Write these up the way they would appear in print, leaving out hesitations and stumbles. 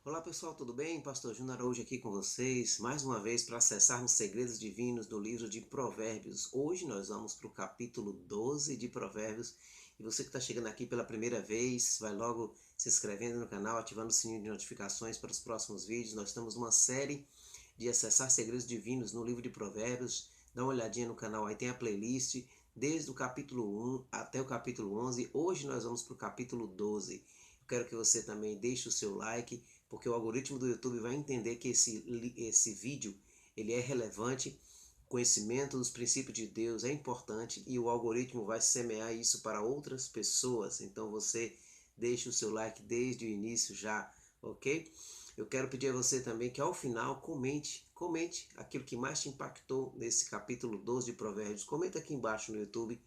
Olá pessoal, tudo bem? Pastor Júnior Araújo aqui com vocês, mais uma vez para acessarmos segredos divinos do livro de Provérbios. Hoje nós vamos para o capítulo 12 de Provérbios. E você que está chegando aqui pela primeira vez, vai logo se inscrevendo no canal, ativando o sininho de notificações para os próximos vídeos. Nós estamos numa série de acessar segredos divinos no livro de Provérbios. Dá uma olhadinha no canal, aí tem a playlist desde o capítulo 1 até o capítulo 11. Hoje nós vamos para o capítulo 12. Eu quero que você também deixe o seu like, porque o algoritmo do YouTube vai entender que esse vídeo ele é relevante. Conhecimento dos princípios de Deus é importante e o algoritmo vai semear isso para outras pessoas. Então você deixe o seu like desde o início já, ok? Eu quero pedir a você também que ao final comente aquilo que mais te impactou nesse capítulo 12 de Provérbios. Comenta aqui embaixo no YouTube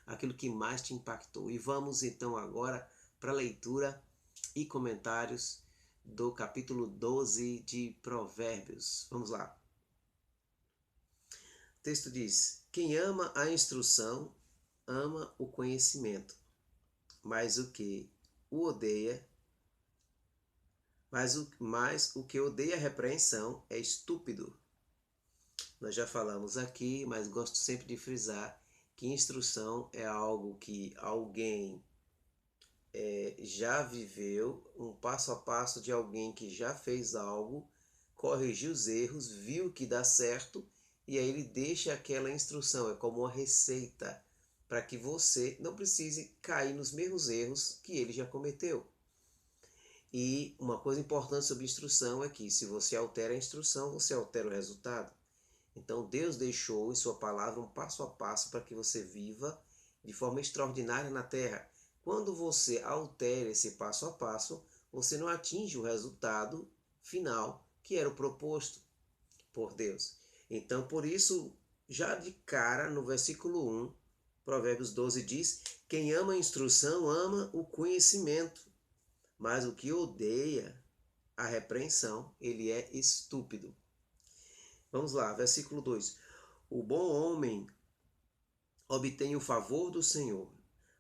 aquilo que mais te impactou. E vamos então agora para a leitura e comentários do capítulo 12 de Provérbios. Vamos lá. O texto diz: Quem ama a instrução, ama o conhecimento, mas o que o odeia, mas o que odeia a repreensão é estúpido. Nós já falamos aqui, mas gosto sempre de frisar que instrução é algo que alguém já viveu, um passo a passo de alguém que já fez algo, corrigiu os erros, viu que dá certo e aí ele deixa aquela instrução, é como uma receita para que você não precise cair nos mesmos erros que ele já cometeu. E uma coisa importante sobre instrução é que se você altera a instrução, você altera o resultado. Então Deus deixou em sua palavra um passo a passo para que você viva de forma extraordinária na terra. Quando você altera esse passo a passo, você não atinge o resultado final que era o proposto por Deus. Então, por isso, já de cara, no versículo 1, Provérbios 12 diz: Quem ama a instrução ama o conhecimento, mas o que odeia a repreensão, ele é estúpido. Vamos lá, versículo 2. O bom homem obtém o favor do Senhor,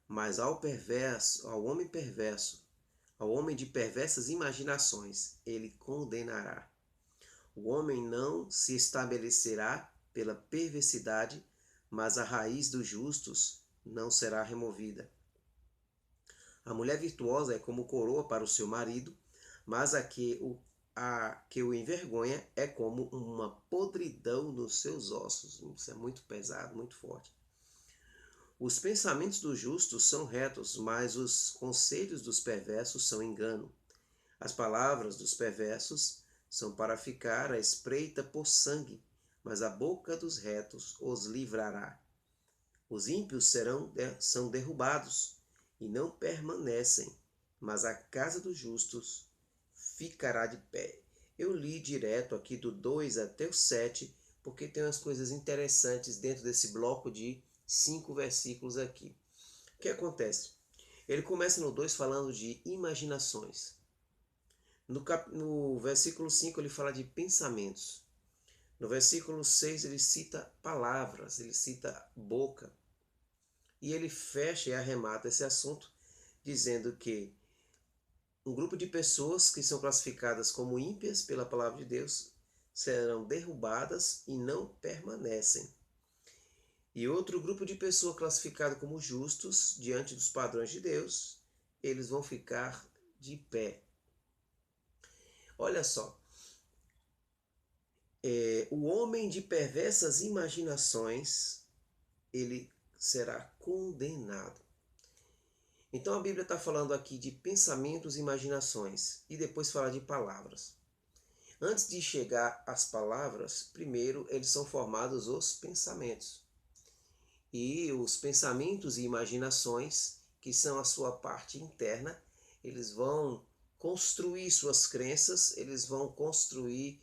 mas ao homem perverso, ao homem de perversas imaginações, ele condenará. O homem não se estabelecerá pela perversidade, mas a raiz dos justos não será removida. A mulher virtuosa é como coroa para o seu marido, mas a que o envergonha é como uma podridão nos seus ossos. Isso é muito pesado, muito forte. Os pensamentos dos justos são retos, mas os conselhos dos perversos são engano. As palavras dos perversos são para ficar à espreita por sangue, mas a boca dos retos os livrará. Os ímpios são derrubados e não permanecem, mas a casa dos justos ficará de pé. Eu li direto aqui do 2 até o 7, porque tem umas coisas interessantes dentro desse bloco de 5 versículos aqui. O que acontece? Ele começa no 2 falando de imaginações. No versículo 5 ele fala de pensamentos. No versículo 6 ele cita palavras, ele cita boca. E ele fecha e arremata esse assunto dizendo que um grupo de pessoas que são classificadas como ímpias pela palavra de Deus serão derrubadas e não permanecem. E outro grupo de pessoas classificado como justos diante dos padrões de Deus, eles vão ficar de pé. Olha só, o homem de perversas imaginações, ele será condenado. Então a Bíblia está falando aqui de pensamentos e imaginações, e depois fala de palavras. Antes de chegar às palavras, primeiro eles são formados os pensamentos. E os pensamentos e imaginações, que são a sua parte interna, eles vão construir suas crenças, eles vão construir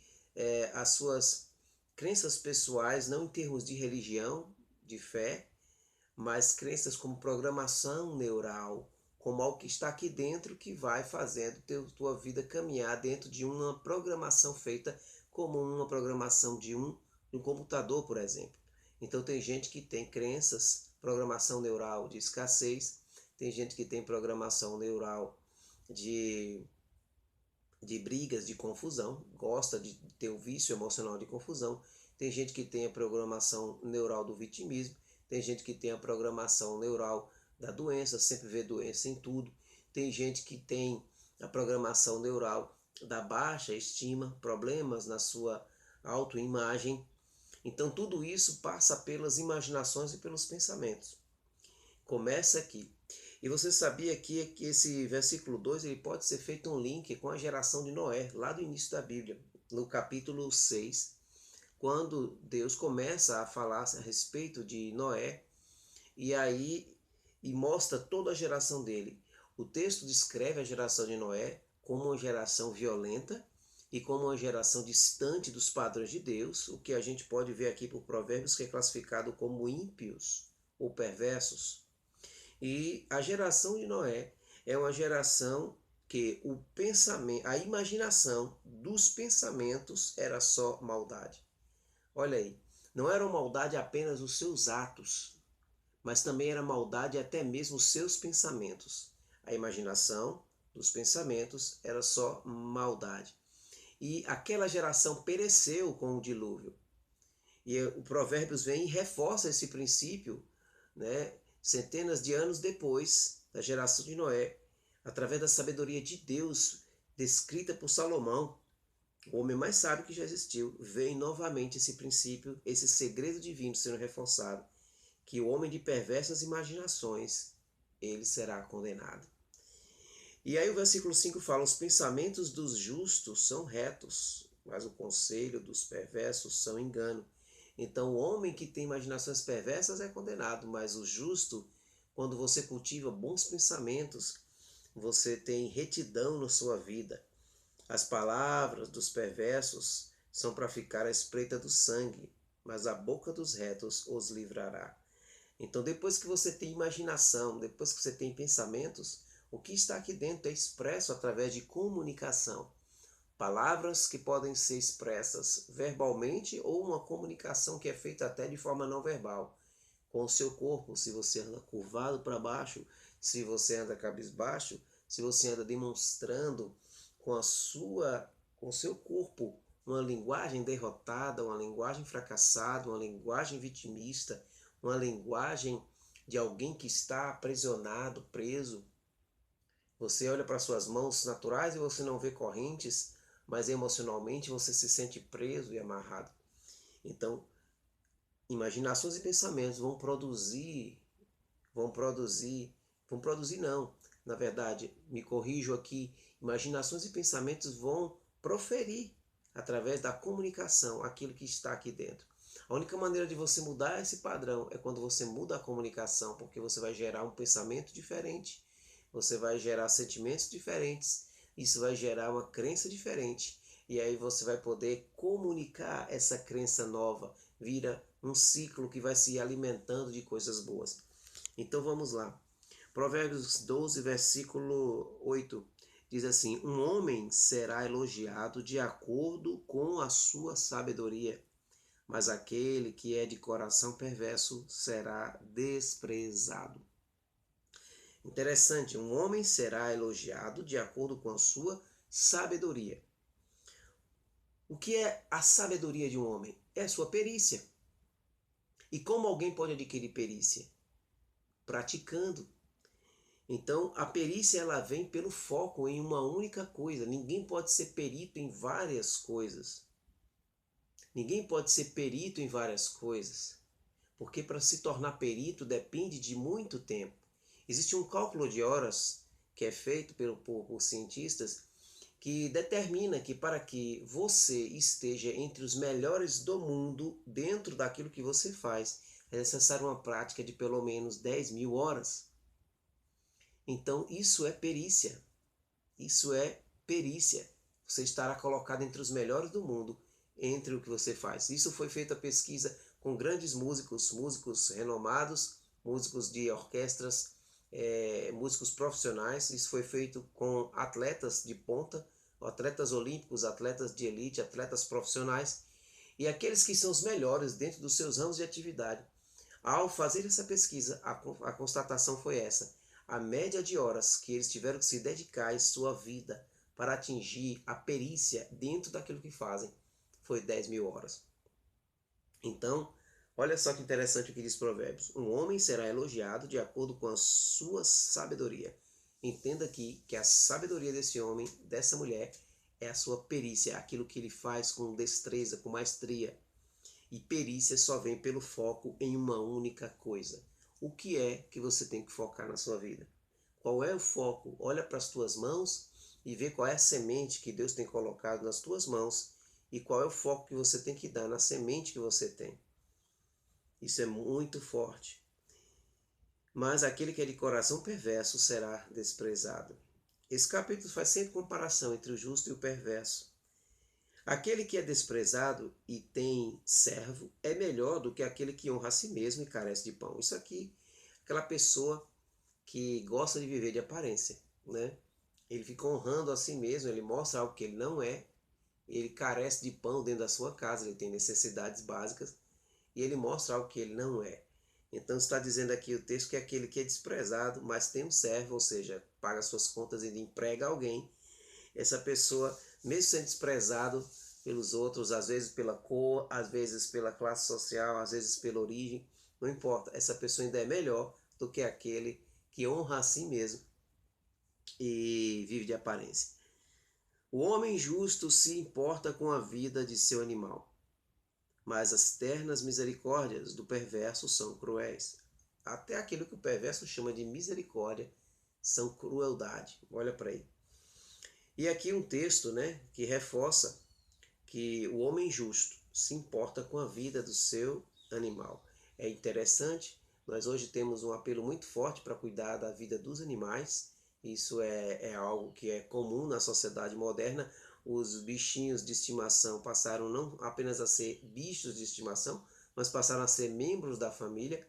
as suas crenças pessoais, não em termos de religião, de fé, mas crenças como programação neural, como algo que está aqui dentro que vai fazendo tua vida caminhar dentro de uma programação feita como uma programação de um computador, por exemplo. Então tem gente que tem crenças, programação neural de escassez, tem gente que tem programação neural de de brigas, de confusão, gosta de ter o vício emocional de confusão. Tem gente que tem a programação neural do vitimismo, tem gente que tem a programação neural da doença, sempre vê doença em tudo. Tem gente que tem a programação neural da baixa estima, problemas na sua autoimagem. Então tudo isso passa pelas imaginações e pelos pensamentos. Começa aqui. E você sabia que esse versículo 2 ele pode ser feito um link com a geração de Noé, lá do início da Bíblia, no capítulo 6, quando Deus começa a falar a respeito de Noé, e aí mostra toda a geração dele. O texto descreve a geração de Noé como uma geração violenta e como uma geração distante dos padrões de Deus, o que a gente pode ver aqui por Provérbios, que é classificado como ímpios ou perversos. E a geração de Noé é uma geração que o pensamento, a imaginação dos pensamentos era só maldade. Olha aí, não era maldade apenas os seus atos, mas também era maldade até mesmo os seus pensamentos. A imaginação dos pensamentos era só maldade. E aquela geração pereceu com o dilúvio. E o Provérbios vem e reforça esse princípio, né? Centenas de anos depois da geração de Noé, através da sabedoria de Deus descrita por Salomão, o homem mais sábio que já existiu, vem novamente esse princípio, esse segredo divino sendo reforçado, que o homem de perversas imaginações, ele será condenado. E aí o versículo 5 fala: os pensamentos dos justos são retos, mas o conselho dos perversos são engano. Então o homem que tem imaginações perversas é condenado, mas o justo, quando você cultiva bons pensamentos, você tem retidão na sua vida. As palavras dos perversos são para ficar à espreita do sangue, mas a boca dos retos os livrará. Então, depois que você tem imaginação, depois que você tem pensamentos, o que está aqui dentro é expresso através de comunicação. Palavras que podem ser expressas verbalmente ou uma comunicação que é feita até de forma não verbal. Com o seu corpo, se você anda curvado para baixo, se você anda cabisbaixo, se você anda demonstrando com com o seu corpo uma linguagem derrotada, uma linguagem fracassada, uma linguagem vitimista, uma linguagem de alguém que está aprisionado, preso. Você olha para suas mãos naturais e você não vê correntes, mas emocionalmente você se sente preso e amarrado. Então, imaginações e pensamentos vão produzir não. Na verdade, me corrijo aqui, imaginações e pensamentos vão proferir através da comunicação aquilo que está aqui dentro. A única maneira de você mudar esse padrão é quando você muda a comunicação, porque você vai gerar um pensamento diferente, você vai gerar sentimentos diferentes, isso vai gerar uma crença diferente, e aí você vai poder comunicar essa crença nova, vira um ciclo que vai se alimentando de coisas boas. Então vamos lá. Provérbios 12, versículo 8, diz assim: um homem será elogiado de acordo com a sua sabedoria, mas aquele que é de coração perverso será desprezado. Interessante, um homem será elogiado de acordo com a sua sabedoria. O que é a sabedoria de um homem? É a sua perícia. E como alguém pode adquirir perícia? Praticando. Então, a perícia ela vem pelo foco em uma única coisa. Ninguém pode ser perito em várias coisas. Ninguém pode ser perito em várias coisas. Porque para se tornar perito depende de muito tempo. Existe um cálculo de horas que é feito por cientistas que determina que para que você esteja entre os melhores do mundo dentro daquilo que você faz, é necessário uma prática de pelo menos 10.000 horas. Então isso é perícia. Isso é perícia. Você estará colocado entre os melhores do mundo entre o que você faz. Isso foi feita a pesquisa com grandes músicos, músicos renomados, músicos de orquestras, músicos profissionais. Isso foi feito com atletas de ponta, atletas olímpicos, atletas de elite, atletas profissionais e aqueles que são os melhores dentro dos seus ramos de atividade. Ao fazer essa pesquisa, a constatação foi essa: a média de horas que eles tiveram que se dedicar em sua vida para atingir a perícia dentro daquilo que fazem foi 10.000 horas. Então, olha só que interessante o que diz Provérbios. Um homem será elogiado de acordo com a sua sabedoria. Entenda aqui que a sabedoria desse homem, dessa mulher, é a sua perícia, aquilo que ele faz com destreza, com maestria. E perícia só vem pelo foco em uma única coisa. O que é que você tem que focar na sua vida? Qual é o foco? Olha para as tuas mãos e vê qual é a semente que Deus tem colocado nas tuas mãos e qual é o foco que você tem que dar na semente que você tem. Isso é muito forte. Mas aquele que é de coração perverso será desprezado. Esse capítulo faz sempre comparação entre o justo e o perverso. Aquele que é desprezado e tem servo é melhor do que aquele que honra a si mesmo e carece de pão. Isso aqui, aquela pessoa que gosta de viver de aparência, né? Ele fica honrando a si mesmo, ele mostra algo que ele não é, ele carece de pão dentro da sua casa, ele tem necessidades básicas e ele mostra algo que ele não é. Então está dizendo aqui o texto que é aquele que é desprezado, mas tem um servo, ou seja, paga suas contas e emprega alguém. Essa pessoa, mesmo sendo desprezado pelos outros, às vezes pela cor, às vezes pela classe social, às vezes pela origem, não importa, essa pessoa ainda é melhor do que aquele que honra a si mesmo e vive de aparência. O homem justo se importa com a vida de seu animal, mas as ternas misericórdias do perverso são cruéis. Até aquilo que o perverso chama de misericórdia são crueldade. Olha para aí. E aqui um texto, né, que reforça que o homem justo se importa com a vida do seu animal. É interessante, nós hoje temos um apelo muito forte para cuidar da vida dos animais. Isso é algo que é comum na sociedade moderna. Os bichinhos de estimação passaram não apenas a ser bichos de estimação, mas passaram a ser membros da família.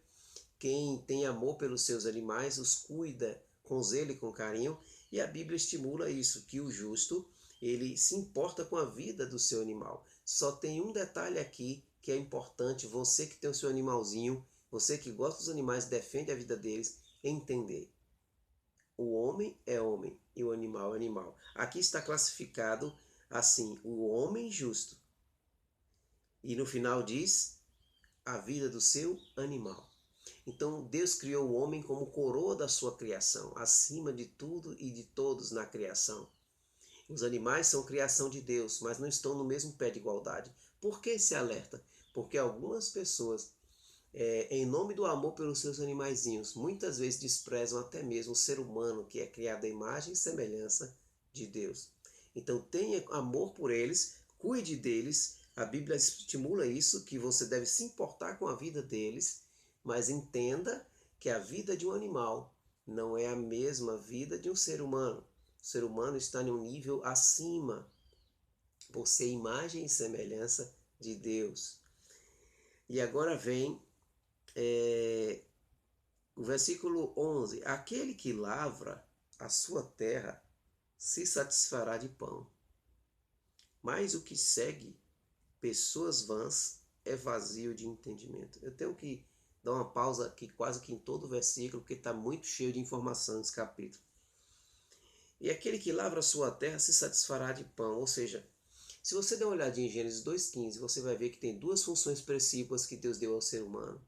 Quem tem amor pelos seus animais os cuida com zelo e com carinho, e a Bíblia estimula isso, que o justo, ele se importa com a vida do seu animal. Só tem um detalhe aqui que é importante, você que tem o seu animalzinho, você que gosta dos animais, defende a vida deles, entender. O homem é homem e o animal é animal. Aqui está classificado assim, o homem justo. E no final diz, a vida do seu animal. Então Deus criou o homem como coroa da sua criação, acima de tudo e de todos na criação. Os animais são criação de Deus, mas não estão no mesmo pé de igualdade. Por que esse alerta? Porque algumas pessoas, em nome do amor pelos seus animaizinhos, muitas vezes desprezam até mesmo o ser humano, que é criado à imagem e semelhança de Deus. Então tenha amor por eles, cuide deles. A Bíblia estimula isso, que você deve se importar com a vida deles, mas entenda que a vida de um animal não é a mesma vida de um ser humano. O ser humano está em um nível acima, por ser imagem e semelhança de Deus. E agora vem o versículo 11. Aquele que lavra a sua terra se satisfará de pão, mas o que segue pessoas vãs é vazio de entendimento. Eu tenho que dar uma pausa aqui quase que em todo o versículo, porque está muito cheio de informação nesse capítulo. E aquele que lavra a sua terra se satisfará de pão. Ou seja, se você der uma olhadinha em Gênesis 2,15, você vai ver que tem duas funções principais que Deus deu ao ser humano: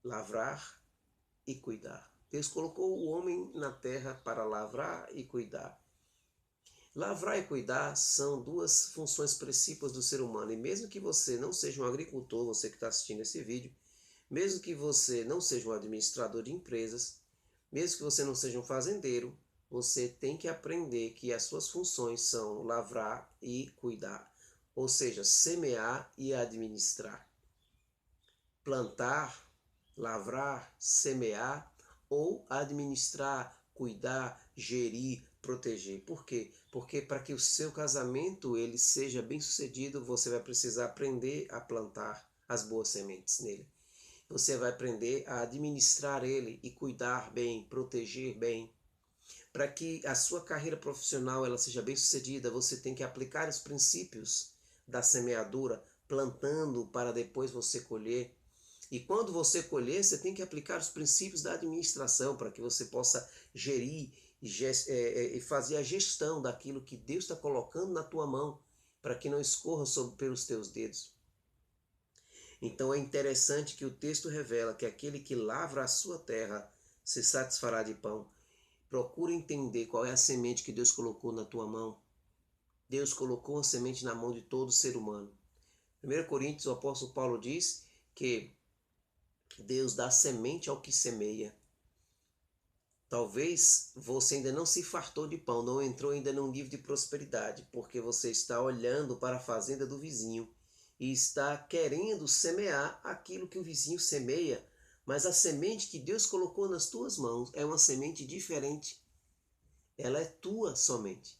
lavrar e cuidar. Deus colocou o homem na terra para lavrar e cuidar. Lavrar e cuidar são duas funções principais do ser humano. E mesmo que você não seja um agricultor, você que está assistindo esse vídeo, mesmo que você não seja um administrador de empresas, mesmo que você não seja um fazendeiro, você tem que aprender que as suas funções são lavrar e cuidar. Ou seja, semear e administrar. Plantar, lavrar, semear ou administrar, cuidar, gerir, proteger. Por quê? Porque para que o seu casamento ele seja bem-sucedido, você vai precisar aprender a plantar as boas sementes nele. Você vai aprender a administrar ele e cuidar bem, proteger bem. Para que a sua carreira profissional ela seja bem-sucedida, você tem que aplicar os princípios da semeadura, plantando para depois você colher. E quando você colher, você tem que aplicar os princípios da administração para que você possa gerir e fazer a gestão daquilo que Deus está colocando na tua mão, para que não escorra pelos teus dedos. Então é interessante que o texto revela que aquele que lavra a sua terra se satisfará de pão. Procura entender qual é a semente que Deus colocou na tua mão. Deus colocou a semente na mão de todo ser humano. 1 Coríntios, o apóstolo Paulo diz que Deus dá semente ao que semeia. Talvez você ainda não se fartou de pão, não entrou ainda num nível de prosperidade, porque você está olhando para a fazenda do vizinho e está querendo semear aquilo que o vizinho semeia, mas a semente que Deus colocou nas tuas mãos é uma semente diferente. Ela é tua somente.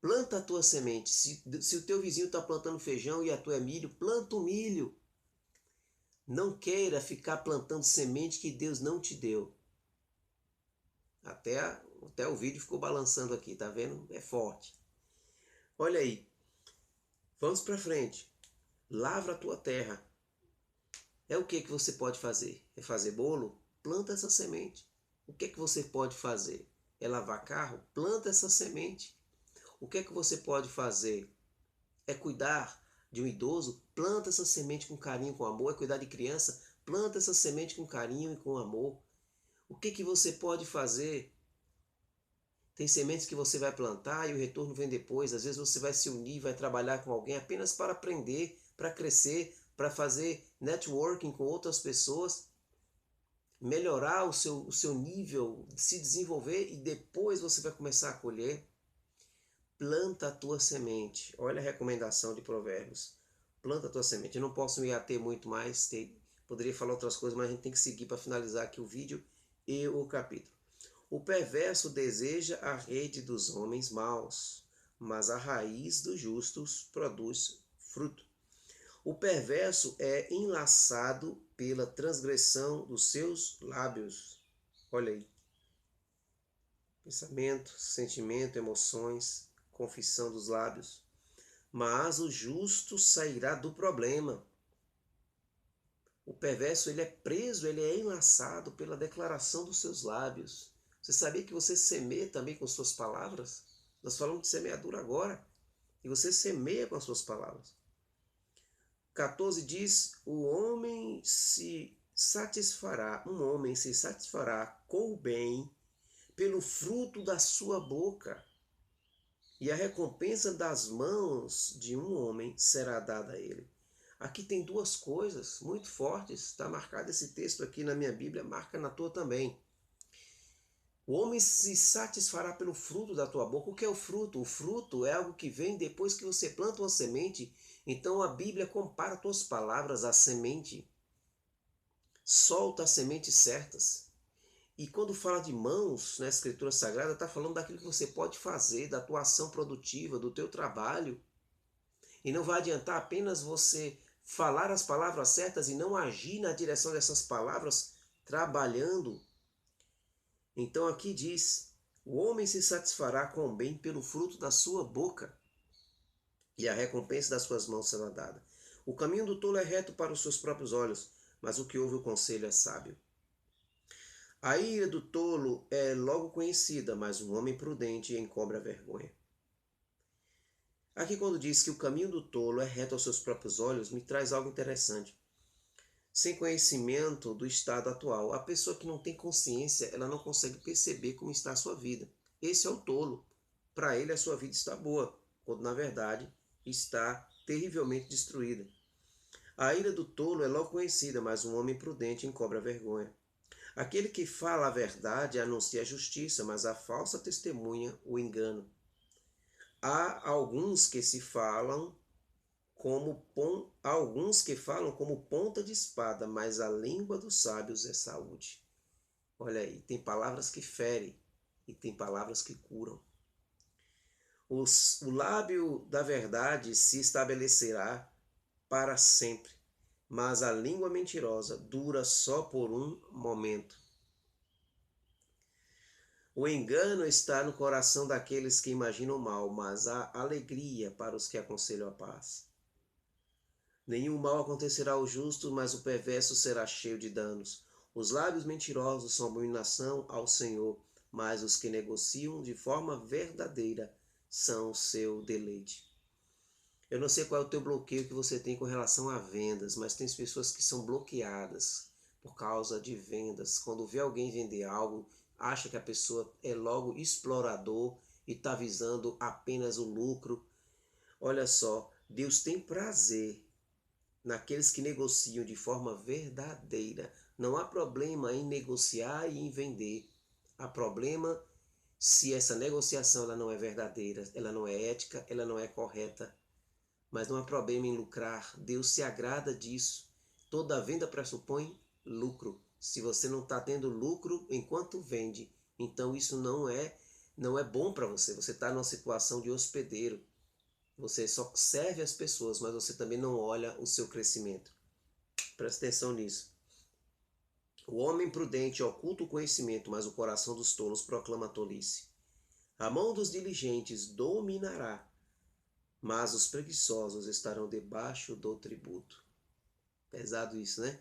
Planta a tua semente. Se o teu vizinho está plantando feijão e a tua é milho, planta o milho. Não queira ficar plantando semente que Deus não te deu. Até o vídeo ficou balançando aqui, tá vendo? É forte. Olha aí. Vamos para frente. Lavra a tua terra. É o que você pode fazer? É fazer bolo? Planta essa semente. O que você pode fazer? É lavar carro? Planta essa semente. O que você pode fazer? É cuidar de um idoso? Planta essa semente com carinho, com amor. É cuidar de criança? Planta essa semente com carinho e com amor. O que você pode fazer? Tem sementes que você vai plantar e o retorno vem depois. Às vezes você vai se unir, vai trabalhar com alguém apenas para aprender, para crescer, para fazer networking com outras pessoas, melhorar o seu nível, se desenvolver e depois você vai começar a colher. Planta a tua semente. Olha a recomendação de Provérbios. Planta a tua semente. Eu não posso me ater muito mais, poderia falar outras coisas, mas a gente tem que seguir para finalizar aqui o vídeo e o capítulo. O perverso deseja a rede dos homens maus, mas a raiz dos justos produz fruto. O perverso é enlaçado pela transgressão dos seus lábios. Olha aí. Pensamento, sentimento, emoções, confissão dos lábios. Mas o justo sairá do problema. O perverso ele é preso, ele é enlaçado pela declaração dos seus lábios. Você sabia que você semeia também com suas palavras? Nós falamos de semeadura agora. E você semeia com as suas palavras. 14 diz, um homem se satisfará com o bem pelo fruto da sua boca. E a recompensa das mãos de um homem será dada a ele. Aqui tem duas coisas muito fortes. Está marcado esse texto aqui na minha Bíblia, marca na tua também. O homem se satisfará pelo fruto da tua boca. O que é o fruto? O fruto é algo que vem depois que você planta uma semente. Então a Bíblia compara tuas palavras à semente. Solta as sementes certas. E quando fala de mãos na Escritura Sagrada, está falando daquilo que você pode fazer, da tua ação produtiva, do teu trabalho. E não vai adiantar apenas você falar as palavras certas e não agir na direção dessas palavras, trabalhando. Então aqui diz, o homem se satisfará com o bem pelo fruto da sua boca, e a recompensa das suas mãos será dada. O caminho do tolo é reto para os seus próprios olhos, mas o que ouve o conselho é sábio. A ira do tolo é logo conhecida, mas um homem prudente encobre a vergonha. Aqui quando diz que o caminho do tolo é reto aos seus próprios olhos, me traz algo interessante. Sem conhecimento do estado atual, a pessoa que não tem consciência, ela não consegue perceber como está a sua vida. Esse é o tolo. Para ele a sua vida está boa, quando na verdade está terrivelmente destruída. A ira do tolo é logo conhecida, mas um homem prudente encobre a vergonha. Aquele que fala a verdade anuncia a justiça, mas a falsa testemunha o engano. Há alguns que falam como ponta de espada, mas a língua dos sábios é saúde. Olha aí, tem palavras que ferem e tem palavras que curam. O lábio da verdade se estabelecerá para sempre, mas a língua mentirosa dura só por um momento. O engano está no coração daqueles que imaginam mal, mas há alegria para os que aconselham a paz. Nenhum mal acontecerá ao justo, mas o perverso será cheio de danos. Os lábios mentirosos são abominação ao Senhor, mas os que negociam de forma verdadeira são o seu deleite. Eu não sei qual é o teu bloqueio que você tem com relação a vendas, mas tem pessoas que são bloqueadas por causa de vendas. Quando vê alguém vender algo, acha que a pessoa é logo explorador e está visando apenas o lucro. Olha só, Deus tem prazer naqueles que negociam de forma verdadeira. Não há problema em negociar e em vender. Há problema se essa negociação ela não é verdadeira, ela não é ética, ela não é correta. Mas não há problema em lucrar. Deus se agrada disso. Toda venda pressupõe lucro. Se você não está tendo lucro enquanto vende, então isso não é bom para você. Você está numa situação de hospedeiro. Você só serve as pessoas, mas você também não olha o seu crescimento. Presta atenção nisso. O homem prudente oculta o conhecimento, mas o coração dos tolos proclama a tolice. A mão dos diligentes dominará, mas os preguiçosos estarão debaixo do tributo. Pesado isso, né?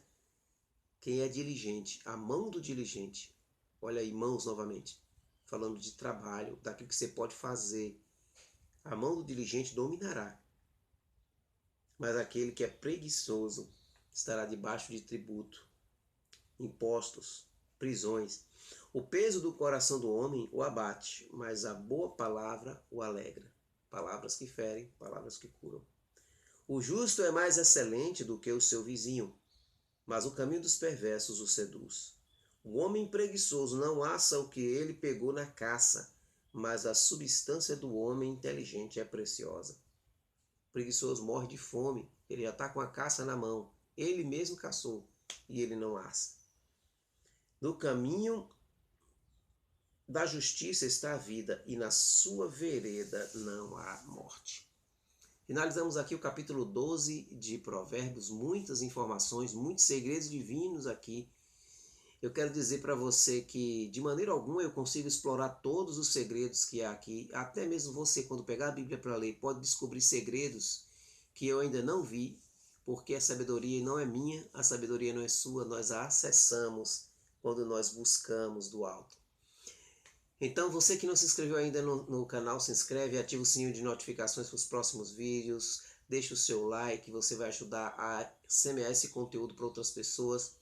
Quem é diligente? A mão do diligente. Olha aí, mãos novamente. Falando de trabalho, daquilo que você pode fazer. A mão do diligente dominará. Mas aquele que é preguiçoso estará debaixo de tributo, impostos, prisões. O peso do coração do homem o abate, mas a boa palavra o alegra. Palavras que ferem, palavras que curam. O justo é mais excelente do que o seu vizinho, mas o caminho dos perversos o seduz. O homem preguiçoso não assa o que ele pegou na caça, mas a substância do homem inteligente é preciosa. O preguiçoso morre de fome, ele já está com a caça na mão, ele mesmo caçou e ele não assa. No caminho da justiça está a vida, e na sua vereda não há morte. Finalizamos aqui o capítulo 12 de Provérbios, muitas informações, muitos segredos divinos aqui. Eu quero dizer para você que de maneira alguma eu consigo explorar todos os segredos que há aqui. Até mesmo você, quando pegar a Bíblia para ler, pode descobrir segredos que eu ainda não vi, porque a sabedoria não é minha, a sabedoria não é sua, nós a acessamos quando nós buscamos do alto. Então, você que não se inscreveu ainda no canal, se inscreve, ativa o sininho de notificações para os próximos vídeos, deixa o seu like, você vai ajudar a semear esse conteúdo para outras pessoas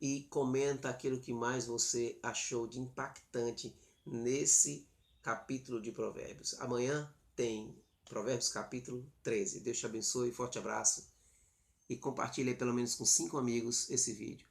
e comenta aquilo que mais você achou de impactante nesse capítulo de Provérbios. Amanhã tem Provérbios capítulo 13. Deus te abençoe, forte abraço e compartilhe pelo menos com 5 amigos esse vídeo.